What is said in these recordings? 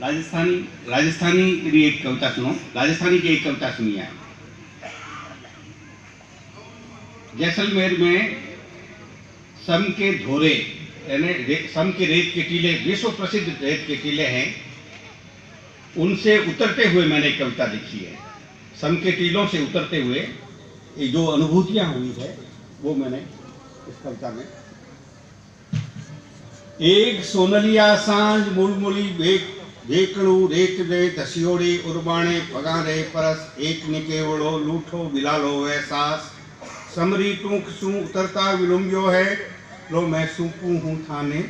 राजस्थानी राजस्थानी री एक कविता सुनो। राजस्थानी की एक कविता सुनिए। जैसलमेर में सम के धोरे यानी सम के रेत के टीले विश्व प्रसिद्ध रेत के टीले हैं, उनसे उतरते हुए मैंने एक कविता लिखी है। सम के टीलों से उतरते हुए ये जो अनुभूतियां हुई है वो मैंने इस कविता में। एक सोनलिया सांझ मुलमुली बेकड़ू रेत दे दसियोड़ी उर्बाणे पगारे परस एक निकेवड़ो लूठो बिलालो एहसास समरी टूक सू उतरता विलुम्बियो है लो मैं सूपू हूँ थाने।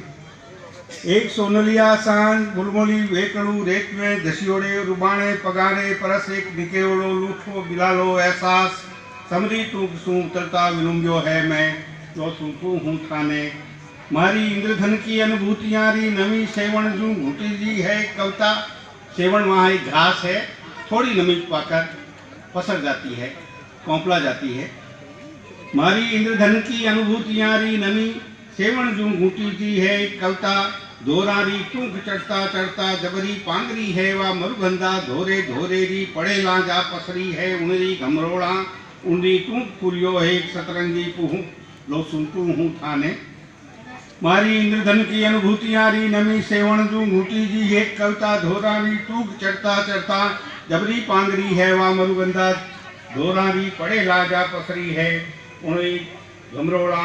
एक सोनलिया सांझ मुलमुली बेकड़ू रेत में दसियोड़े उर्बाणे पगारे परस एक निकेवड़ो लूठो बिलालो एहसास समरी टूक सू उतरता विलुम्बियो है मैं लो सूपू हूँ थाने। मारी इंद्रधन की अनुभूतियाँ री नमी सेवण जू घूटी जी है कविता। सेवण वहाँ एक घास है, थोड़ी नमी पाकर पसर जाती है, कौंपला जाती है। मारी इंद्रधन की अनुभूतियाँ री नमी सेवण जू घूटी जी है कविता। दोरारी टूक चढ़ता चढ़ता जबरी पांगरी है वा मरुगंधा धोरे धोरे री पड़े लांजा पसरी है उनरी घमरोड़ा उनरी टूक पुरियो है एक सतरंगी पुहू लो सुनतू हूँ थाने। मारी इंद्रधन की अनुभूतियाँ री नमी सेवण जू घूटी जी एक कविता। धोरारी टूक चढ़ता चढ़ता जबरी पांगरी है वा मरुगंधा धोरारी पड़े लाजा पसरी है उनरी घमरोड़ा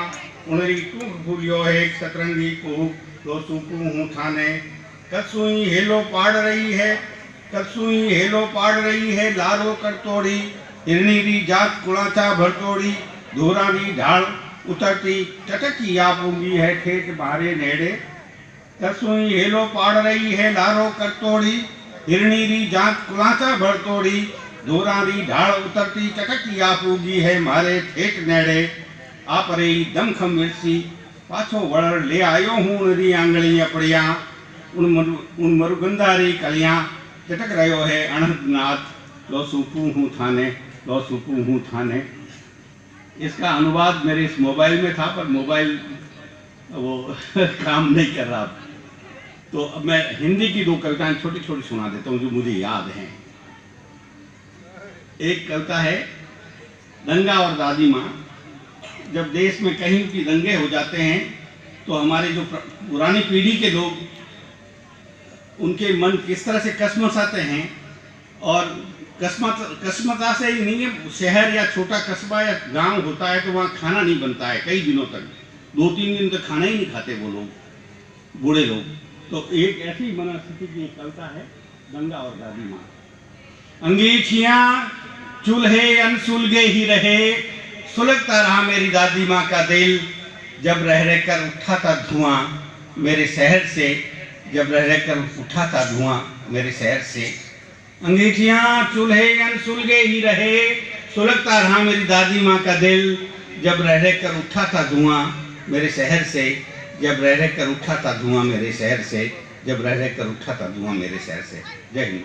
उनरी टूक पुरियो है एक सतरंगी पुहू लो सूपू हूँ थाने। कसूई हेलो पाड़ रही है, कसूई हेलो पाड़ रही है लारो करतोड़ी हिरणी री जात कुड़ाचा भरतोड़ी धोरारी ढाल उतरती चटकी आपूंगी है ठेठ बारे नेड़े। कसूई हेलो पाड़ रही है लारो करतोड़ी हिरणी री जात कुड़ाचा भरतोड़ी धोरारी ढाल उतरती चटकी आपूंगी है मारे ठेठ नेड़े। आप रही दमखम मिर्ची पाछो वड़ ले आयो हूँ उनरी आंगली अपड़िया उन मरुगंधारी कलियाँ चटक रहो है अनंतनाथ लो सूपू हूँ थाने लो सूपू हूँ थाने। इसका अनुवाद मेरे इस मोबाइल में था पर मोबाइल वो काम नहीं कर रहा, तो अब मैं हिंदी की दो कविताएं छोटी छोटी सुना देता हूँ जो मुझे याद हैं। एक कविता है दंगा और दादी माँ। जब देश में कहीं भी दंगे हो जाते हैं तो हमारे जो पुरानी पीढ़ी के लोग उनके मन किस तरह से कसमसाते हैं, और कसमता से ही नहीं है, शहर या छोटा कस्बा या गांव होता है तो वहाँ खाना नहीं बनता है कई दिनों तक, 2-3 दिन तक खाना ही नहीं खाते वो लोग, बूढ़े लोग। तो एक ऐसी मनस्थिति की कविता है दंगा और दादी माँ। अंगीठियाँ चूल्हे अनसुलगे ही रहे सुलगता रहा मेरी दादी माँ का दिल जब रह रह कर उठा था धुआं मेरे शहर से, जब रह रह कर उठा था धुआं मेरे शहर से। अंगीठियाँ चूल्हे अनसुलगे ही रहे सुलगता रहा मेरी दादी माँ का दिल जब रह रह कर उठा था धुआं मेरे शहर से, जब रह रह कर उठा था धुआं मेरे शहर से, जब रह रह कर उठा था धुआं मेरे शहर से। जय हिंद।